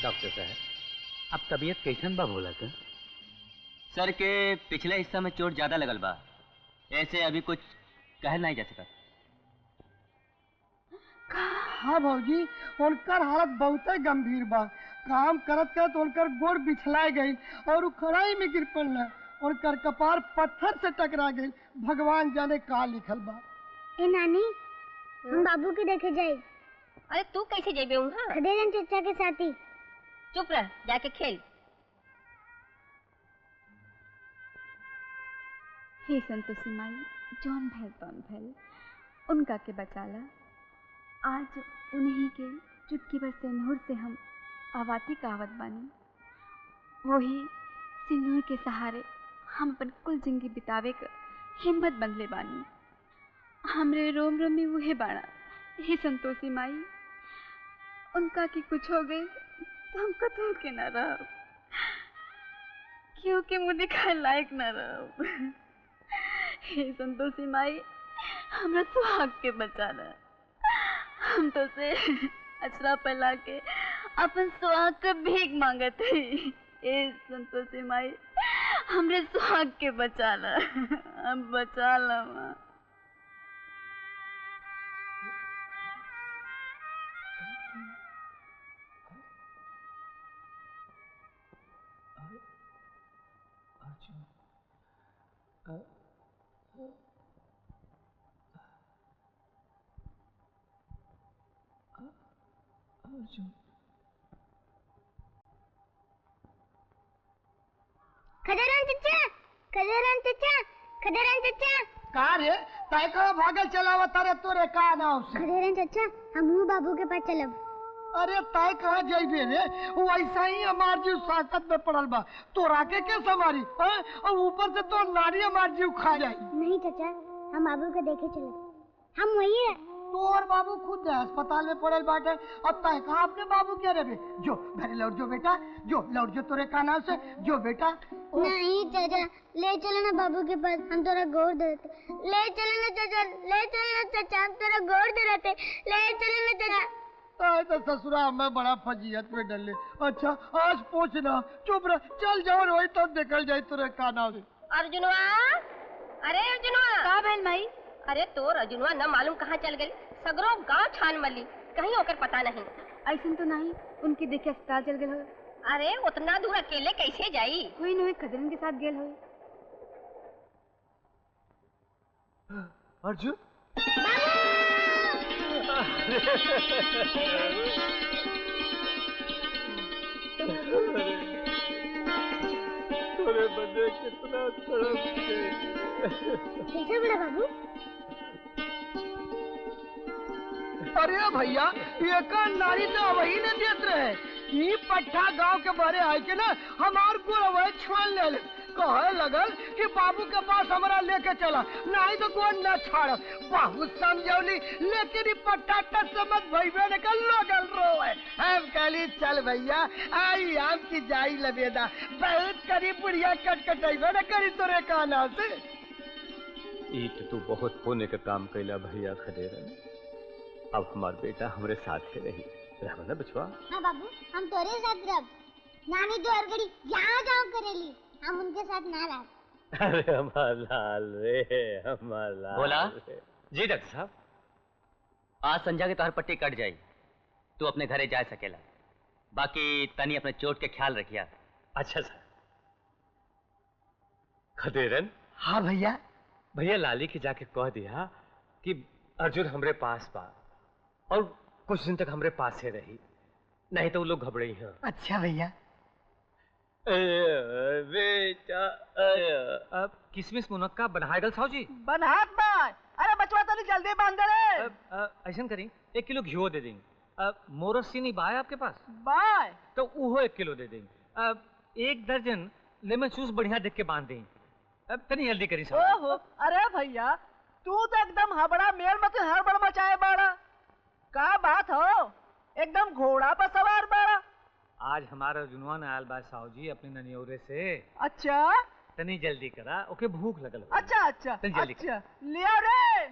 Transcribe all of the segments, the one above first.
Doctor साहब, अब तबीयत कैसन बा बोला था? सर के पिछले हिस्सा में चोट ज्यादा लगल बा, ऐसे अभी कुछ कह नहीं जा सकता। हाँ भौजी, उनकर हालत बहुत गंभीर बा। काम करत करत उनकर गोड़ बिछलाए गई और खड़ाई में गिर पड़ना। उनकर कपार पत्थर से टकरा गई। भगवान जाने का लिखल बा। ए नानी, हम बाबू के देखे जाए। अरे तू कैसे जेबे वहाँ? खदेरन चचा के साथ ही। चुप रह, जाके खेल। हे संतोषी माई, जौन भैल तौन भैल, उनका के बचाला। आज उन्हीं के चुटकी भर सिंदूर से हम आवाती का आवत बानी। वही सिंदूर के सहारे हम अपन कुल जिंदगी बितावे का हिम्मत बंधले बानी। हमरे रोम रोम में वही बाड़ा। हे संतोषी माई, उनका की कुछ हो गई तो हम कतल के न रहो, क्योंकि मुझे दिखाए लायक न रहो। हे संतोषी माई, हमरा सुहाग के बचाना। हम तो से अचरा पला के अपन सुहाग का भीख मांगत है। ए संतोषी माई, हमरे सुहाग के बचाना, हम बचा ला। खदेरन चचा, खदेरन चचा, खदेरन चचा। का रे, तय कहाँ भागल चलावा तारे तोरे का नाव से? खदेरन चचा, हम बाबू के पास चलब। अरे तय कहाँ जाइबे रे? वो ऐसा ही हमार जीव साकत में पड़ल बा। तोरा के संभारी? और ऊपर से तो नारी हमार जीव खा जाई। नहीं चचा, हम बाबू को देखे चलब। हम वही है। तोर बाबू खुद अस्पताल में पड़ल बाटे। अब तय कहाँ अपने बाबू के रे? जो घर लौट जो बेटा, जो लौट जो तोरे का नाव से, जो बेटा। नहीं चाचा, ले चलो ना बाबू के पास, हम तोरा गोड़ देते। ले चलो ना चाचा, ले चलो ना चाचा, हम तोरा गोड़ देते। ले चलो ना चाचा। तो ससुरा मैं बड़ा फजीयत में डले। अच्छा आज पूछना, चुप रह, चल जाओ रोई तो निकल जाए तुरे का नाम से। अर्जुनवा, अरे अर्जुनवा। का भेल माई? अरे तो अर्जुनवा न मालूम कहाँ चल गई। सगरो गांव छान मली, कहीं होकर पता नहीं। ऐसा तो नहीं, उनकी देखे अस्पताल चल गए हो। अरे उतना दूर अकेले कैसे जाई? कोई नहीं, खदेरन के साथ गेल हो। अर्जुन, तोरे बंदे कितना तड़प कैसे बड़ा बाबू? अरे भैया, ये का नारी तो वही न देत रहे। ई पट्टा गांव के बारे आए के ना हमार गुरवा छान ले कहे लगल कि बाबू के पास हमारा लेके चला, नहीं तो कौन न छाड़। बहुत समझौली, लेकिन ई पट्टा टच समझ भईबे न कर लगल रोए। हम कहली चल भैया, आई आम की जाई लबेदा, बहुत करी बुढ़िया कटकटाइबे न करी तोरे काना से। ई तो तू बहुत पुण्य का काम कैला भैया खदेरन। अब हमार बेटा हमारे साथ ही रही रहना ना बचवा। हाँ बाबू, हम तोरे साथ रह। नानी तो हर घड़ी यहाँ जाओ करेली, हम उनके साथ ना रह। अरे हमार लाल रे, हमार लाल। बोला? जी डॉक्टर साहब। आज संजा के तोहर पट्टी कट जाई, तू अपने घरे जा सकेला। बाकी तनी अपने चोट के ख्याल रखिया। अच्छा सर। खदेरन। हाँ भैया। भैया लाली के जाके कह दिया कि अर्जुन हमरे पास बा और कुछ दिन तक हमरे पास ही रही, नहीं तो वो लोग घबराई हैं। अच्छा भैया। बेटा अब किसमिस मुनक्का बनाएगल साहू जी? बनात बाय। अरे बचवा तो जल्दी बांध रे। ऐसा करें, 1 किलो घियो दे देंगे। मोरसीनी बाय आपके पास? बाय। तो वो 1 किलो दे देंगे। 1 दर्जन लेमन जूस बढ़िया देख के बांध दें। अब तनी जल्दी करी साहब। ओहो, अरे भैया तू तो एकदम हबड़ा मेल मत हड़बड़ मचाए बाड़ा। का बात हो, एकदम घोड़ा पर सवार बाड़ा। आज हमारा जुनवान आयल बा साहू जी अपने ननियोरे से। अच्छा तनी जल्दी करा, ओके भूख लगल। अच्छा अच्छा तनी जल्दी अच्छा, ले आओ रे।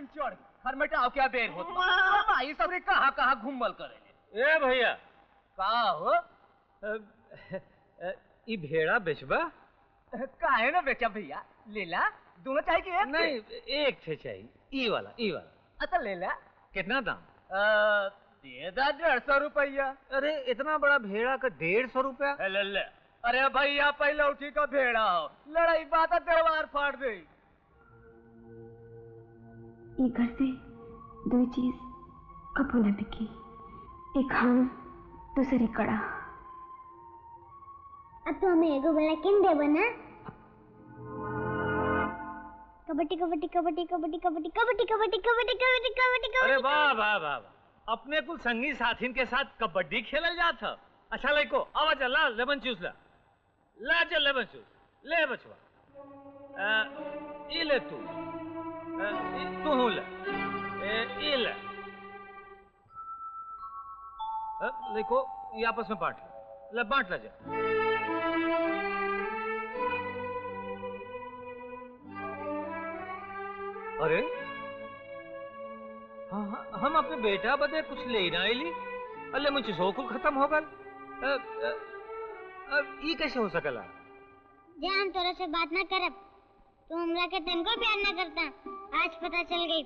दिन चढ़ घर में टाव क्या बेर होता माई सब कहाँ कहाँ घूमल करे। ए भैया का हो ई भेड़ा बेचबा? काहे ना बेचा भैया, लेला दोनों चाहिए कि एक? नहीं एक थे चाहिए, ई वाला ई वाला। अच्छा ले ला। कितना दाम? दे दा 150 रुपया। अरे इतना बड़ा भेड़ा का 150 रुपया? ले ले। अरे भैया पहले उठी का भेड़ा हो, लड़ाई बात दरबार फाड़ दे। ये घर से दो चीज कबो न बिकी, एक हम दूसरी कड़ा। अब तो हमें एगो बड़ा किन देबो ना। कबड्डी कबड्डी कबड्डी कबड्डी कबड्डी कबड्डी कबड्डी कबड्डी कबड्डी कबड्डी। अरे वाह वाह वाह, अपने कुल संगी साथीन के साथ कबड्डी खेलल जात ह। अच्छा लइको आवा चल, ला लेमन चूस ला, ला चल लेमन चूस ले बचवा। ई ले तू, तू ले, ई ले। लइको ये आपस में बांट ले, बांट ला जा। अरे हम अपने बेटा बदे कुछ ले ना आईली, अल्ले मुझे शौकुल खत्म हो गल। ई कैसे हो सकला? जे हम तोरा से बात ना करब, तू हमरा के तनको प्यार ना करता, आज पता चल गई।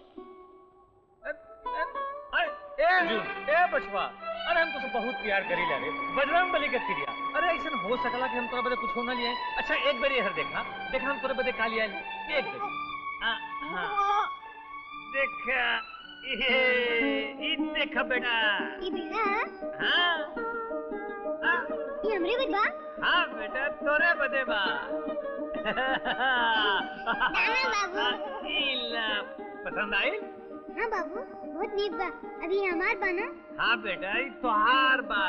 ए बचवा, अरे हम तुझसे बहुत प्यार करी ला रे, बजरंग बली के क्रिया। अरे ऐसा हो सकला कि हम तोरा बदे कुछ हो ना लिए। अच्छा एक बार इधर देखा, देखा हम तोरा बदे का लिया, एक बार। हाँ देखा, ये देखा बेटा, ये बेटा? हाँ ये हमरे बदबा? हाँ बेटा तोरे बदे बा। बाबू इला पसंद आई? हाँ बाबू बहुत नीक बा, अभी हमार बा ना? हाँ बेटा ये तोहार बा।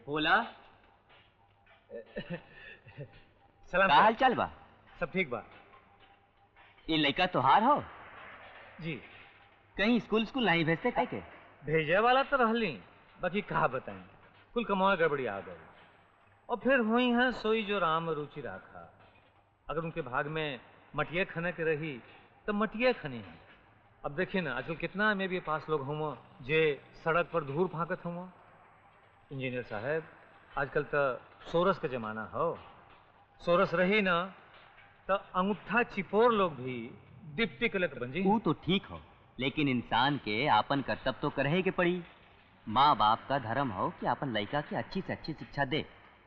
बोला सलाम। का हाल चाल बा? सब ठीक बा ये लड़का तोहार हो? जी। कहीं स्कूल नहीं भेजते काहे के? भेजे वाला तो रहली, बाकी कहा बताएं, कुल कमाए गड़बड़ी आ गई। और फिर हुई है सोई जो राम रुचि राखा। अगर उनके भाग में मटिया खने के रही तो मटिया खने हैं। अब देखिए ना आजकल कितना में भी पास लोग हुआ जे सड़क पर धूल फाकत हुआ। इंजीनियर साहब आजकल तो सोरस का जमाना हो, सोरस रही ना तो अंगूठा चिपोर लोग भी डिप्टी कलेक्टर बन जी। वो तो ठीक हो, लेकिन इंसान के आपन कर्तव्य तो करे के पड़ी। माँ बाप का धर्म हो कि अपन लड़का के अच्छी से अच्छी शिक्षा दे,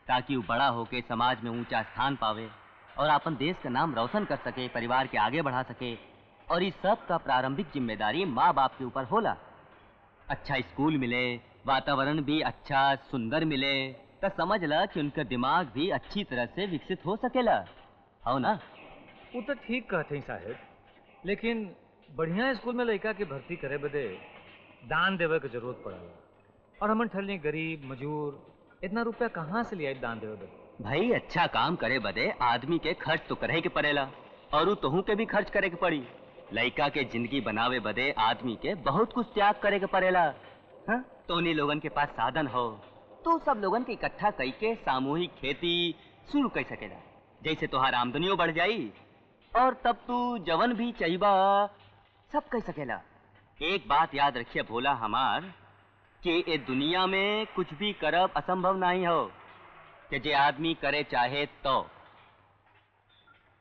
ताकि वो बड़ा होके समाज में ऊंचा स्थान पावे और अपन देश का नाम रोशन कर सके, परिवार के आगे बढ़ा सके। और इस सब का प्रारंभिक जिम्मेदारी माँ बाप के ऊपर होला। अच्छा स्कूल मिले, वातावरण भी अच्छा सुंदर मिले, तो समझ ला कि उनका दिमाग भी अच्छी तरह से विकसित हो सकेला, हो ना? वो तो ठीक कहते हैं साहब, लेकिन बढ़िया स्कूल में लड़का के भर्ती करे बदे दान देवे की जरूरत पड़ेगा। और हमन ठहरने गरीब मजूर इतना रुपया कहाँ से लिया दान देवे बदे? भाई अच्छा काम करे बदे आदमी के खर्च तो करे के पड़ेला, और तोहू के भी खर्च करे के पड़ी। लड़का के जिंदगी बनावे बदे आदमी के बहुत कुछ त्याग करे के पड़ेला। हाँ? तो उन्हीं लोगन के पास साधन हो तो सब लोगन के इकट्ठा कई के सामूहिक खेती शुरू कर सकेला, जैसे तोहार आमदनियों बढ़ जाई और तब तू जवन भी चाहिबा सब कर सकेला। एक बात याद रखिए भोला हमार, कि ये दुनिया में कुछ भी करब असंभव नहीं हो, कि जे आदमी करे चाहे तो।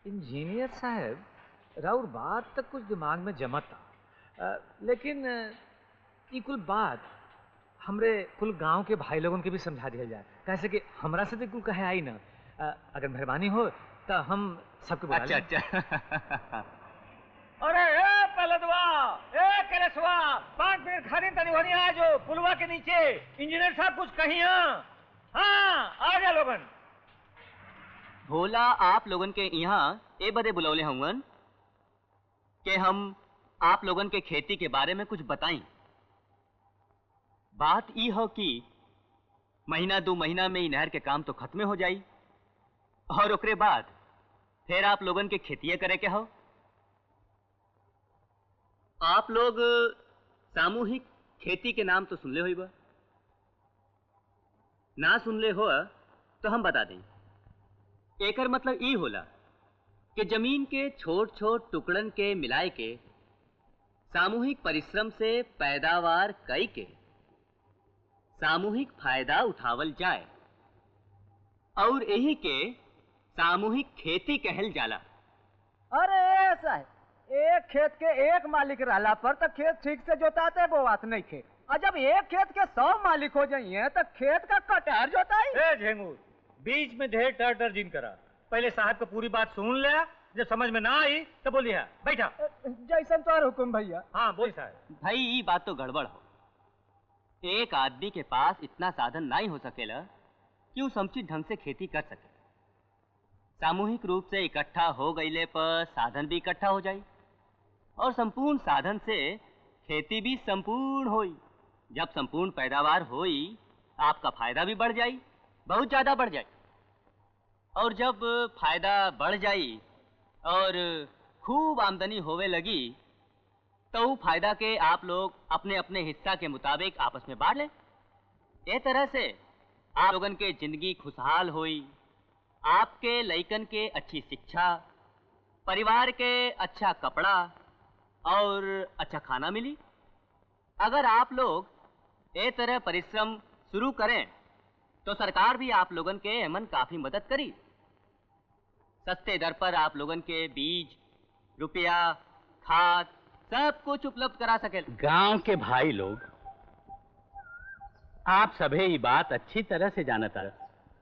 इंजीनियर साहब राउर बात तक कुछ दिमाग में जमता, लेकिन ये कुल बात हमरे कुल गांव के भाई लोगों के भी समझा दिया जाए, कैसे कि हमरा से तो कुल कहे आई ना। अगर मेहरबानी हो तो हम सबके बुला लें। अच्छा अरे ए पलदवा, ए कलेसवा, 5 मिनट खानी तनी होनी आ जो पुलवा के नीचे। इंजीनियर साहब कुछ कहीं? हाँ आ जा लोगन। भोला आप लोगन के यहाँ ए बदे बुलौले होंगन कि हम आप लोगन के खेती के बारे में कुछ बताई। बात ई हो कि महीना 2 महीना में ही नहर के काम तो खत्म हो जाई, और ओकरे बाद फिर आप लोगन के खेतिये करे के हो। आप लोग सामूहिक खेती के नाम तो सुनले होइबा, ना सुनले हो तो हम बता दें। एकर मतलब ई होला कि जमीन के छोट छोट टुकड़न के मिलाए के सामूहिक परिश्रम से पैदावार कई के सामूहिक फायदा उठावल जाए और यही के सामूहिक खेती कहल जाला। अरे ऐसा है, एक खेत के एक मालिक रहला पर तो खेत ठीक से जोताते बोआत नहीं खे, और जब एक खेत के 100 मालिक हो जाइए तो खेत का कटहर जोताई। ए झेंगूर, बीच में ढेर टर जिन करा। पहले साहब को पूरी बात सुन ले, जब समझ में ना आई तो बोलिए बैठा। जैसन तो हुकुम भैया। हाँ बोल साहब। भाई ये बात तो गड़बड़ हो। एक आदमी के पास इतना साधन नहीं हो सकेला कि वो समुचित ढंग से खेती कर सके। सामूहिक रूप से इकट्ठा हो गईले पर साधन भी इकट्ठा हो जाए और संपूर्ण साधन से खेती भी संपूर्ण होई। जब संपूर्ण पैदावार होई आपका फायदा भी बढ़ जाए, बहुत ज्यादा बढ़ जाए। और जब फायदा बढ़ जाए और खूब आमदनी होवे लगी तो फायदा के आप लोग अपने अपने हिस्सा के मुताबिक आपस में बांट लें। इस तरह से आप लोगन के जिंदगी खुशहाल होई, आपके लइकन के अच्छी शिक्षा, परिवार के अच्छा कपड़ा और अच्छा खाना मिली। अगर आप लोग इस तरह परिश्रम शुरू करें तो सरकार भी आप लोगन के एमन काफी मदद करी। सस्ते दर पर आप लोगन के बीज, रुपया, खाद सब कुछ उपलब्ध करा सके। गांव के भाई लोग, आप सभे ये बात अच्छी तरह से जानता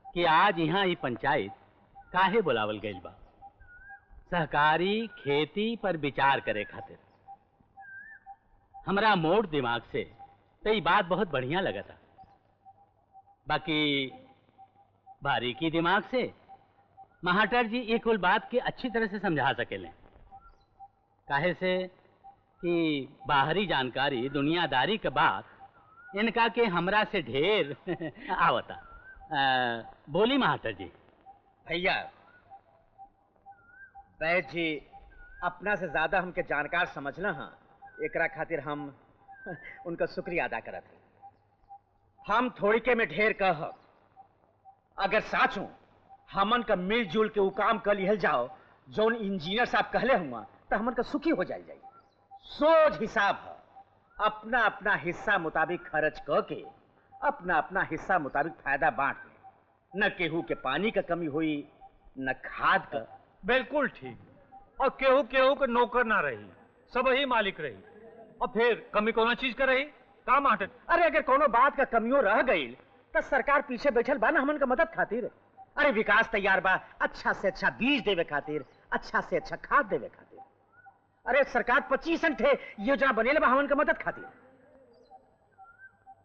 कि आज यहाँ ये पंचायत काहे बुलावल गई बा। सहकारी खेती पर विचार करे खातिर। हमरा मोट दिमाग से तो ये बात बहुत बढ़िया लगा था, बाकी बारीकी दिमाग से महाटर जी ये कुल बात की अच्छी तरह से समझा सकेले। काहे से कि बाहरी जानकारी दुनियादारी के बाद इनका के हमरा से ढेर आवता। बोली महाटर जी। भैया वैद जी अपना से ज्यादा हमके जानकार समझना है, एकरा खातिर हम उनका शुक्रिया अदा करत हैं। हम थोड़ी के में ढेर कह, अगर साचो हमन का मिलजुल के वो काम कर लिहल जाओ जौन इंजीनियर साहब कहले हुआ तो हमन का सुखी हो जाए। सोच हिसाब है, अपना अपना हिस्सा मुताबिक खर्च करके अपना अपना हिस्सा मुताबिक फायदा बांट ले। न केहू के पानी का कमी हुई न खाद का। बिल्कुल ठीक। और केहू केहू के नौकर ना रही, सब ही मालिक रही। और फिर कमी कौन चीज का रही? काम आटे। अरे अगर कोनो बात का कमियों रह गई तो सरकार पीछे बैठल बा ना हमन का मदद खातिर। अरे विकास तैयार बा, अच्छा से अच्छा बीज देवे खातिर, अच्छा से अच्छा खाद देवे खातिर। अरे सरकार 25 थे योजना बनेले बा हमन का मदद खातिर।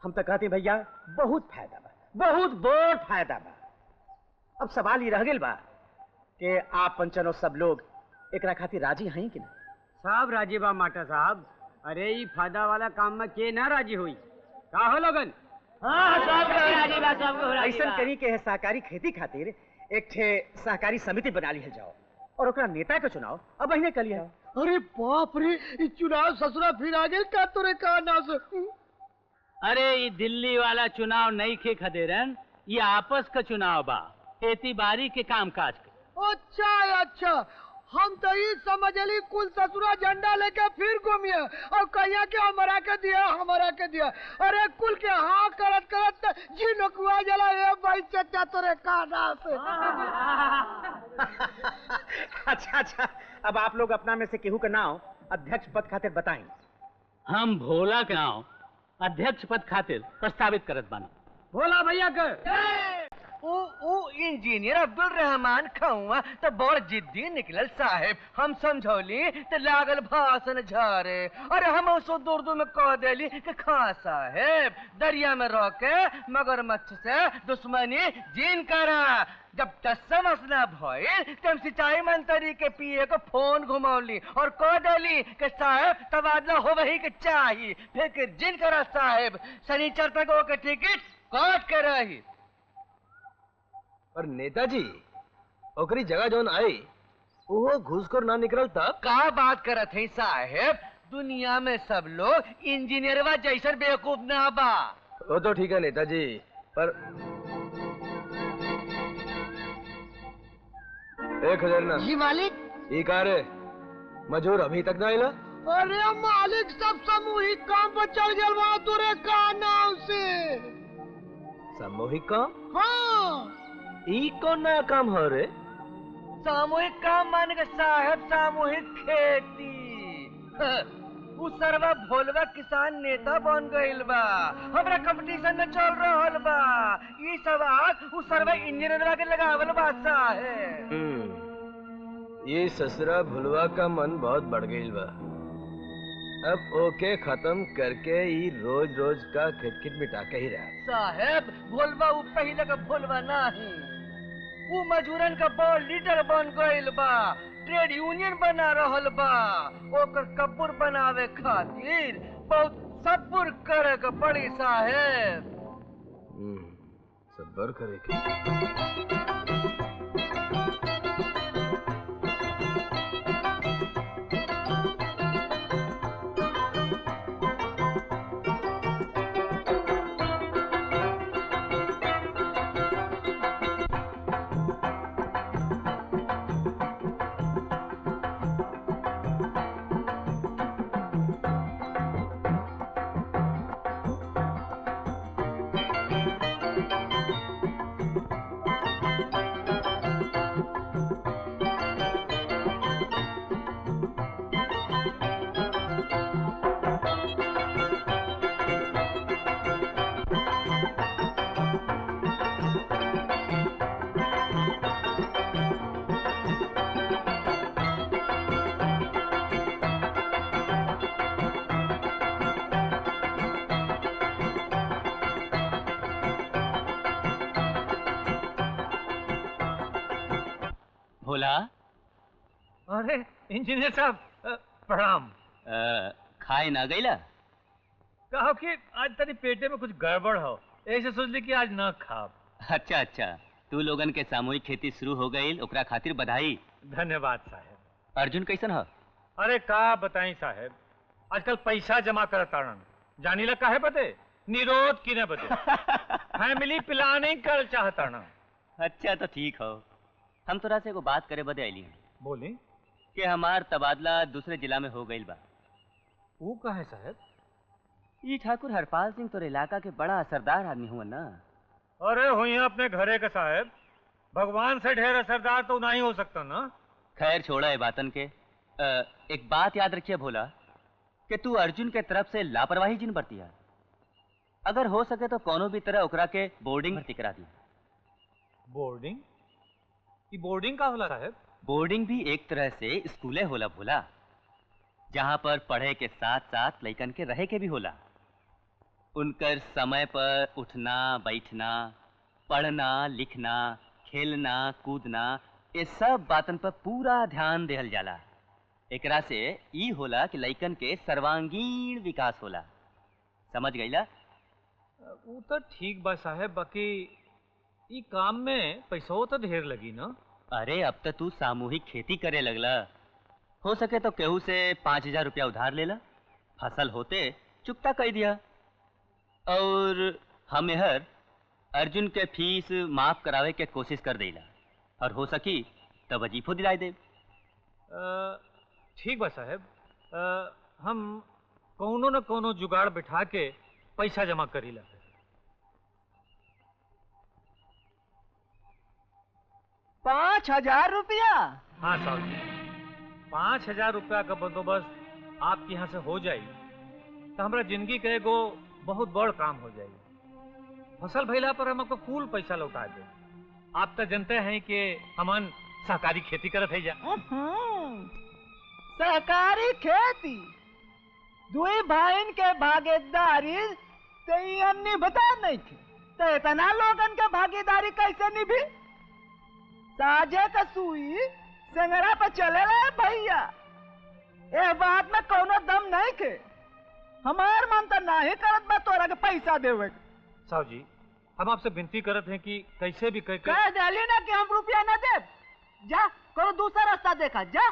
हम तो कहते भैया बहुत फायदा बा, बहुत बड़ फायदा बा। अब सवाल ये रह गया बा कि आप पंचनो सब लोग एकरा खातिर राजी हैं कि ना? साहब राजी बा माटा साहब। अरे ये फायदा वाला काम में के ना राजी हुई? का हो लोगन? ऐसा करी के सहकारी खेती खातिर एक ठे सहकारी समिति बना ली जाओ और ओकरा नेता के चुनाव अब अहिने कर लिया। अरे बाप रे, ये चुनाव ससुरा फिर आ गए का तोरे का नास? अरे ये दिल्ली वाला चुनाव नहीं खे खदेरन, ये आपस का चुनाव बा, खेती बाड़ी के काम काज के। अच्छा अच्छा, हम तो ये समझ ली कुल ससुरा झंडा लेके फिर घूमिए और कहिया के हमारा के दिया। अरे कुल के हाँ करत करत जी नकुआ जला ये भाई चचा तोरे का नास। अच्छा, अब आप लोग अपना में से केहू का नाम अध्यक्ष पद खातिर बताएं। हम भोला के नाम अध्यक्ष पद खातिर प्रस्तावित करत बानी। भोला भैया के ओ इंजीनियर अब्दुल रहमान खौआ तो बड़ जिद्दी निकलल साहेब। हम समझौली तो लागल भाषण झारे। अरे हम उसो दूर में कह देली कि खा साहेब दरिया में रह के मगरमच्छ से दुश्मनी जीन करा। जब तस्सा मसला भइल तब सिंचाई मंत्री के पीए को फोन घुमौली और कह देली कि साहेब तबादला हो वही के चाहिए। फिर जिन करा साहेब शनिचर तक वो के टिकट काट के रही। और नेताजी ओकरी जगह जौन आई वो घुसखोर ना निकल तब का बात करत है साहेब? दुनिया में सब लोग इंजीनियरवा जैसन बेवकूफ ना बा। वो तो ठीक है नेताजी, पर ए खजरना जी मालिक। ई का रे मजूर अभी तक ना आइला? अरे मालिक सब सामूहिक काम पर चल गया वहाँ तोरे का नाम से। सामूहिक काम? हाँ। ई कौन नया काम हो रे? सामूहिक काम मान के साहब सामूहिक खेती। उ सरवा भोलवा किसान नेता बन गइल बा, हमरा कंपटीशन में चल रहल बा। ई सब आज उ सरवा इंजीनियरवा के लगावल बा साहब। ये ससुरा भुलवा का मन बहुत बढ़ गइल बा। अब ओके खत्म करके ई रोज रोज का खिटखिट मिटा के ही रहा। साहब भोलवा उ पहले का भोलवा नहीं, उ मजूरन का बड़ लीडर बन गइल बा, ट्रेड यूनियन बना रहल बा। ओकर कब्र बनावे खातिर बहुत सब्र करे के पड़ी साहब। सब्र करे के। भोला। अरे इंजीनियर साहब प्रणाम। खाए ना गईला? कहो कि आज तेरी पेटे में कुछ गड़बड़ हो, ऐसे सोच ली कि आज न खाब। अच्छा अच्छा, तू लोगन के सामूहिक खेती शुरू हो गई, ओकरा खातिर बधाई। धन्यवाद साहब। अर्जुन कैसन है? अरे का बताई साहब, आजकल पैसा जमा करताड़न, जानी ला काहे बदे? निरोध किने बदे। फैमिली प्लानिंग कर चाहताड़न। अच्छा तो ठीक हो। हम तोरा से एगो बात करे बदे आइली हैं। बोली। कि हमार तबादला दूसरे जिला में हो गई बा। वो काहे साहब? ये ठाकुर हरपाल सिंह तोरे इलाका के बड़ा असरदार आदमी हुआ ना। अरे हुई अपने घरे का साहब, भगवान से ढेर असरदार तो नहीं हो सकता ना। खैर छोड़ा है बातन के। एक बात याद रखिए भोला, कि तू अर्जुन के तरफ से लापरवाही जिन बरतिया। अगर हो सके तो कोनो भी तरह ओकरा के बोर्डिंग भर्ती करा दी। बोर्डिंग? ये बोर्डिंग का होला साहब? बोर्डिंग भी एक तरह से स्कूले होला भोला, जहाँ पर पढ़े के साथ साथ लइकन के रहे के भी होला। उनकर समय पर उठना बैठना, पढ़ना लिखना, खेलना कूदना, ये सब बातन पर पूरा ध्यान देहल जाला। एकरा से ई होला कि लइकन के सर्वांगीण विकास होला। समझ गईला? वो तो ठीक बा साहब, बाकी ई काम में पैसों तो ढेर लगी ना। अरे अब तो तू सामूहिक खेती करे लगला, हो सके तो केहू से 5000 रुपया उधार लेला, फसल होते चुकता कर दिया। और हम हर अर्जुन के फीस माफ करावे के कोशिश कर देला, और हो सकी तब वजीफो दिलाई दे। ठीक बा साहब, हम कोनो न कोनो जुगाड़ बिठा के पैसा जमा करीला। 5000 रुपया? हाँ साहब जी, 5000 रुपया का बंदोबस्त आपके यहाँ से हो जाई तो हमारा जिंदगी का एगो बहुत बड़ काम हो जाई। फसल भइला पर हम आपको फूल पैसा लौटा दे। आप तो जानते हैं कि हमन सहकारी खेती करत है जा। सहकारी खेती दुई भाईन के भागीदारी निभता नहीं थे, तो इतना लोगन के भागीदारी कैसे निभी? साझे का सुई सेंगरा पे चले रहे भैया, ये बात में कोनो दम नहीं के। हमार मन तो नहीं करत बा तोरा के पैसा देवे। साहब जी, हम आपसे विनती करत हैं कि कैसे भी कह डाली ना कि हम रुपया न दे। जा कोनो दूसरा रास्ता देखा जा।